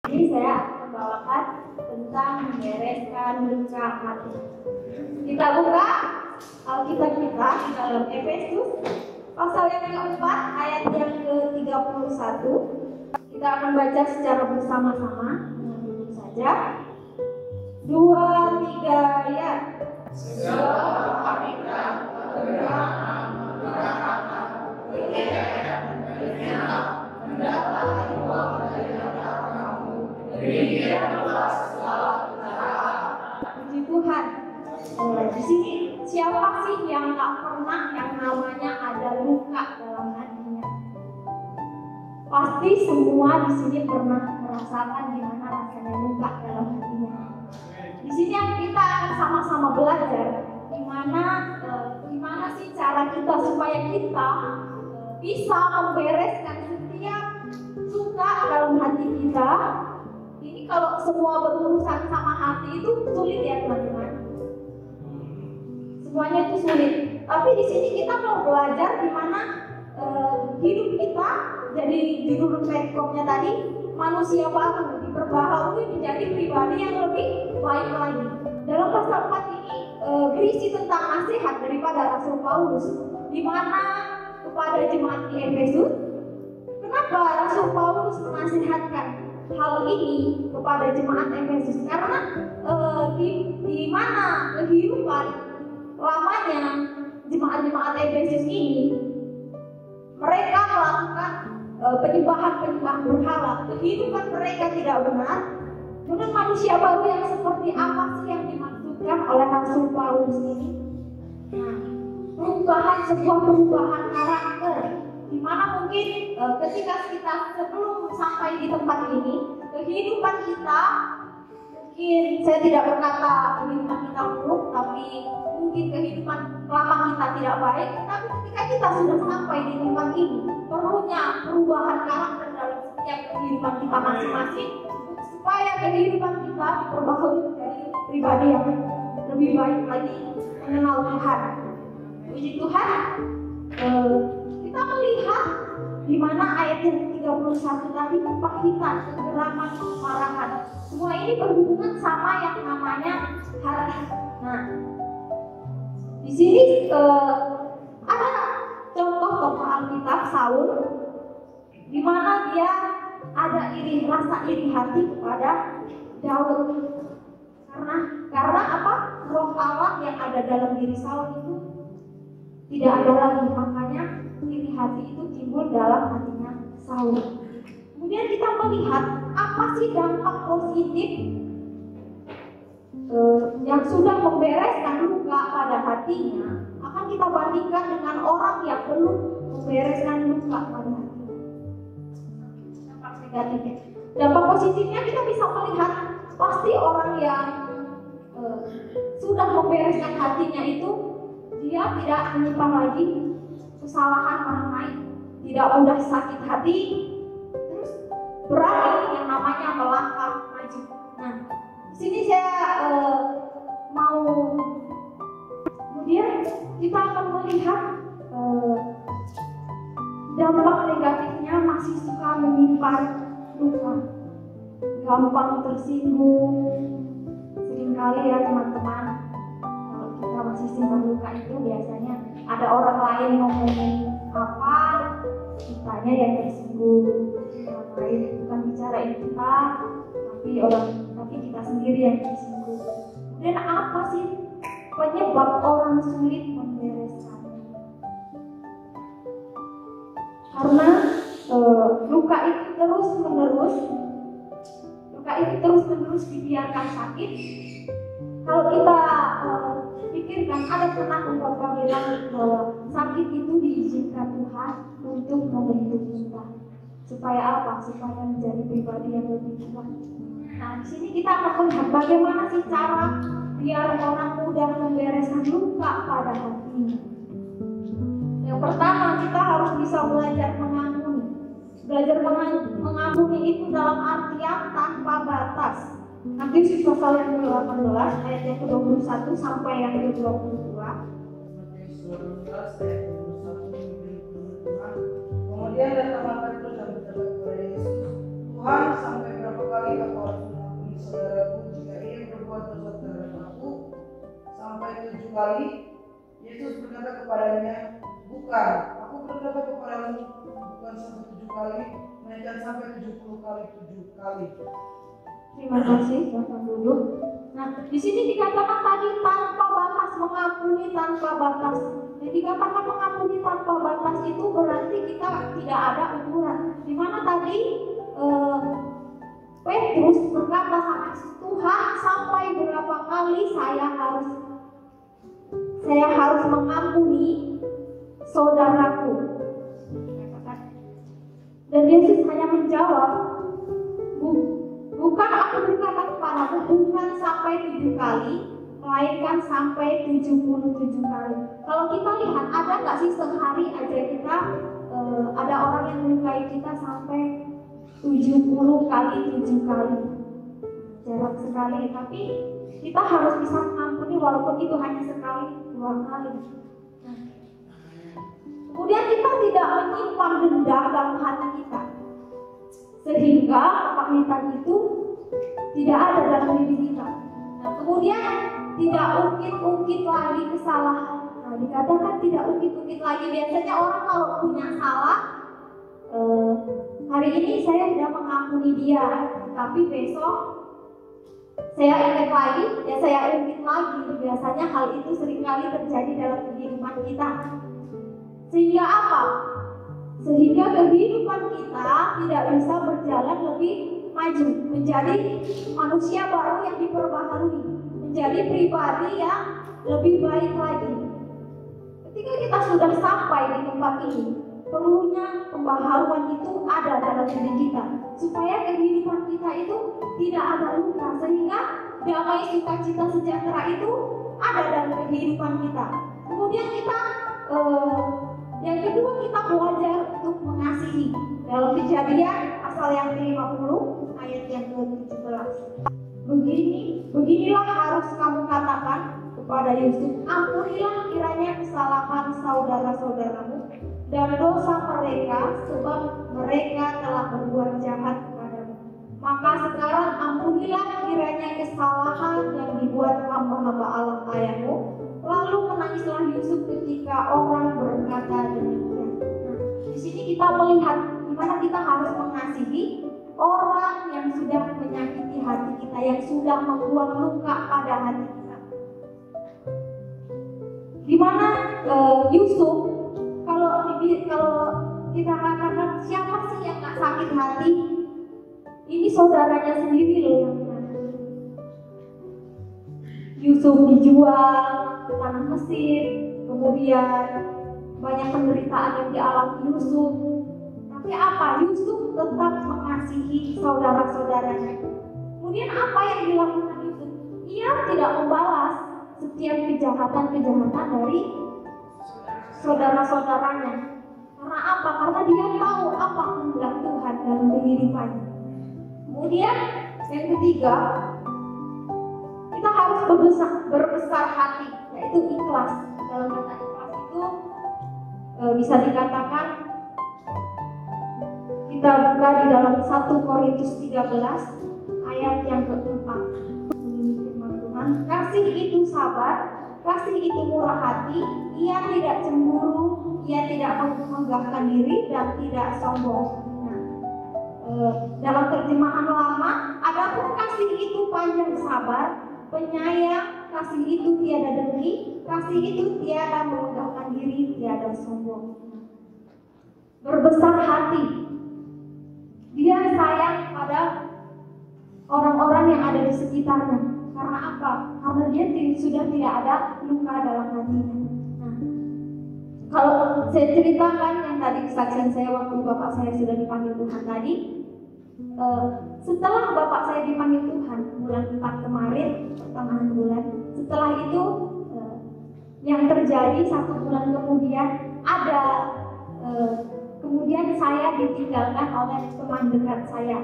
Ini saya akan membawakan tentang membereskan luka hati. Kita buka Alkitab kita di dalam Efesus pasal yang keempat ayat yang ke-31. Kita akan baca secara bersama-sama. Dulu saja. 2, 3 ya. Puji Tuhan. Di sini siapa sih yang nggak pernah yang namanya ada luka dalam hatinya? Pasti semua di sini pernah merasakan gimana rasanya luka dalam hatinya. Di sini kita akan sama-sama belajar gimana sih cara kita supaya kita bisa membereskan setiap luka dalam hati kita. Ini kalau semua berurusan sama hati itu sulit ya teman-teman. Semuanya itu sulit. Tapi di sini kita mau belajar gimana hidup kita. Jadi judul perikopnya tadi, manusia baru diperbaharui menjadi pribadi yang lebih baik lagi. Dalam pasal 4 ini berisi tentang nasihat daripada Rasul Paulus, di mana kepada jemaat di Efesus. Kenapa Rasul Paulus menasihatkan hal ini kepada jemaat Efesus? Karena di mana kehidupan lamanya jemaat-jemaat Efesus ini, mereka melakukan penyembahan berhala. Kehidupan mereka tidak benar. Dengan manusia baru yang seperti apa sih yang dimaksudkan oleh Rasul Paulus ini? Nah, sebuah perubahan karakter, di mana mungkin ketika kita sebelum sampai di tempat ini, kehidupan kita mungkin, saya tidak berkata kehidupan kita buruk, tapi mungkin kehidupan lama kita tidak baik. Tapi ketika kita sudah sampai di tempat ini, perlunya perubahan karakter dalam setiap kehidupan kita masing-masing, supaya kehidupan kita diperbaharui menjadi pribadi yang lebih baik lagi mengenal Tuhan. Puji Tuhan. Kita melihat di mana ayat yang 31 tadi, kepahitan, kegeraman, kemarahan. Semua ini berhubungan sama yang namanya hati. Nah, di sini ada contoh tokoh Alkitab Saul, di mana dia ada rasa iri hati kepada Daud. Karena apa? Roh Allah yang ada dalam diri Saul itu tidak ada lagi, makanya iri hati itu timbul dalam hatinya Saul. Kemudian kita melihat apa sih dampak positif yang sudah membereskan luka pada hatinya, akan kita bandingkan dengan orang yang belum membereskan luka pada hatinya. Dampak negatifnya. Dampak positifnya kita bisa melihat pasti orang yang sudah membereskan hatinya itu, dia tidak menyimpan lagi kesalahan orang lain, tidak mudah sakit hati, terus berani yang namanya melangkah maju. Nah, di sini saya mau kemudian kita akan melihat dampak negatifnya masih suka menyimpan luka, gampang tersinggung. Seringkali ya teman-teman, kalau kita masih simpan luka itu biasanya ada orang lain ngomongin apa, kitanya yang tersinggung. Orang lain bukan bicarain kita, tapi kita sendiri yang tersinggung. Dan apa sih penyebab orang sulit membereskan? Karena luka itu terus-menerus dibiarkan sakit. Kalau kita pikirkan, ada pernah Bapak bilang bahwa sakit itu diizinkan Tuhan untuk membentuk kita. Supaya apa? Supaya menjadi pribadi yang lebih kuat. Nah, di sini kita akan melihat bagaimana sih cara biar orang mudah membereskan luka pada hatinya. Yang pertama, kita harus bisa belajar mengampuni. Belajar mengampuni itu dalam artian tanpa batas. Matius pasal yang ke-18 ayat yang ke-21 sampai yang ke-22. Kemudian datanglah Petrus dan berkata kepada Yesus, Tuhan, sampai berapa kali aku harus mengampuni saudaraku jika ia berbuat dosa terhadap aku sampai 7 kali? Yesus berkata kepadanya, bukan, aku berkata kepadamu, bukan sampai 7 kali, melainkan sampai 70 kali 7 kali. Terima kasih, Bapak Guru. Nah, di sini dikatakan tadi tanpa batas, mengampuni tanpa batas. Yang dikatakan mengampuni tanpa batas itu berarti kita tidak ada ukuran. Di mana tadi Petrus berkata sama Tuhan, sampai berapa kali saya harus mengampuni saudaraku. Dan Yesus hanya menjawab, bukan aku berkata kepadamu, bukan sampai 7 kali, melainkan sampai 77 kali. Kalau kita lihat, ada nggak sih sehari aja kita ada orang yang melukai kita sampai 70 kali 7 kali? Jarang sekali, tapi kita harus bisa mengampuni walaupun itu hanya sekali 2 kali. Kemudian kita tidak menyimpan dendam dalam hati kita, sehingga kepahitan itu tidak ada dalam diri kita. Nah, kemudian tidak ungkit-ungkit lagi kesalahan. Nah, dikatakan tidak ungkit-ungkit lagi. Biasanya orang kalau punya salah, hari ini saya sudah mengampuni dia, tapi besok saya ingat lagi, ya saya ungkit lagi. Biasanya hal itu seringkali terjadi dalam kehidupan kita. Sehingga apa? Sehingga kehidupan kita tidak bisa berjalan lebih maju, menjadi manusia baru yang diperbaharui, menjadi pribadi yang lebih baik lagi. Ketika kita sudah sampai di tempat ini, perlunya pembaharuan itu ada dalam diri kita, supaya kehidupan kita itu tidak ada luka, sehingga damai, sukacita, sejahtera itu ada dalam kehidupan kita. Kemudian kita yang kedua, kita belajar untuk mengasihi. Dalam Kejadian pasal yang ke-50 ayat yang ke-17. Beginilah harus kamu katakan kepada Yusuf, ampunilah kiranya kesalahan saudara-saudaramu dan dosa mereka, sebab mereka telah berbuat jahat kepadamu. Maka sekarang ampunilah kiranya kesalahan yang dibuat hamba-hamba Allah ayahmu. Lalu menangislah Yusuf ketika orang berkata demikian. Nah, di sini kita melihat gimana kita harus mengasihi orang yang sudah menyakiti hati kita, yang sudah membuat luka pada hati kita. Gimana Yusuf, kalau kita katakan siapa sih yang gak sakit hati? Ini saudaranya sendiri loh yang Yusuf dijual ke tanah Mesir, kemudian banyak penderitaan yang dialami Yusuf. Tapi apa? Yusuf tetap mengasihi saudara-saudaranya. Kemudian apa yang dilakukan Yusuf? Ia tidak membalas setiap kejahatan-kejahatan dari saudara-saudaranya. Karena apa? Karena dia tahu apa kehendak Tuhan dalam kehidupannya. Kemudian yang ketiga, kita harus berbesar hati, yaitu ikhlas. Dalam kata ikhlas itu bisa dikatakan, kita buka di dalam 1 Korintus 13 ayat yang ke-4. Firman Tuhan, kasih itu sabar, kasih itu murah hati, ia tidak cemburu, ia tidak menggagahkan diri dan tidak sombong. Dalam terjemahan lama, adapun kasih itu panjang sabar, penyayang, kasih itu tiada dengki, kasih itu tiada menggagahkan diri, tiada sombong. Berbesar hati, dia sayang pada orang-orang yang ada di sekitarnya. Karena apa? Karena dia sudah tidak ada luka dalam hatinya. Nah, kalau saya ceritakan yang tadi kesaksian saya waktu bapak saya sudah dipanggil Tuhan tadi, setelah bapak saya dipanggil Tuhan bulan 4 kemarin, pertengahan bulan, setelah itu yang terjadi 1 bulan kemudian ada kemudian saya ditinggalkan oleh teman dekat saya.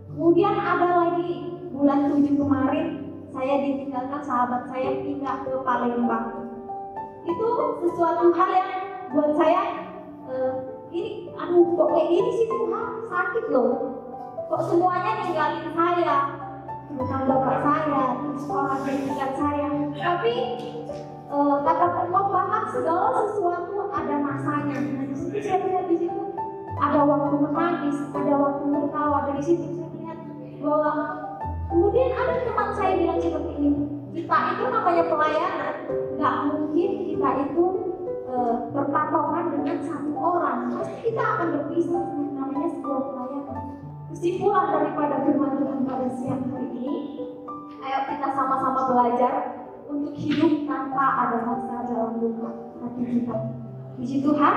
Kemudian ada lagi bulan 7 kemarin saya ditinggalkan sahabat saya pindah ke Palembang. Itu sesuatu hal yang buat saya ini kok kayak gini sih Tuhan, sakit loh. kok semuanya ninggalin saya, terutama bapak saya, terus orang dekat saya. Tapi kata Allah bahwa segala sesuatu ada masanya. Nah, di situ saya lihat di situ ada waktu menangis, ada waktu tertawa. Dari situ saya lihat bahwa kemudian ada teman saya bilang seperti ini, kita itu namanya pelayanan, nggak mungkin kita itu berpatokan dengan satu orang, pasti kita akan berpisah. Namanya sebuah pelayanan. Kesimpulan daripada firman Tuhan pada siang hari ini, ayo kita sama-sama belajar untuk hidup tanpa ada rasa dalam luka hati kita. Puji Tuhan.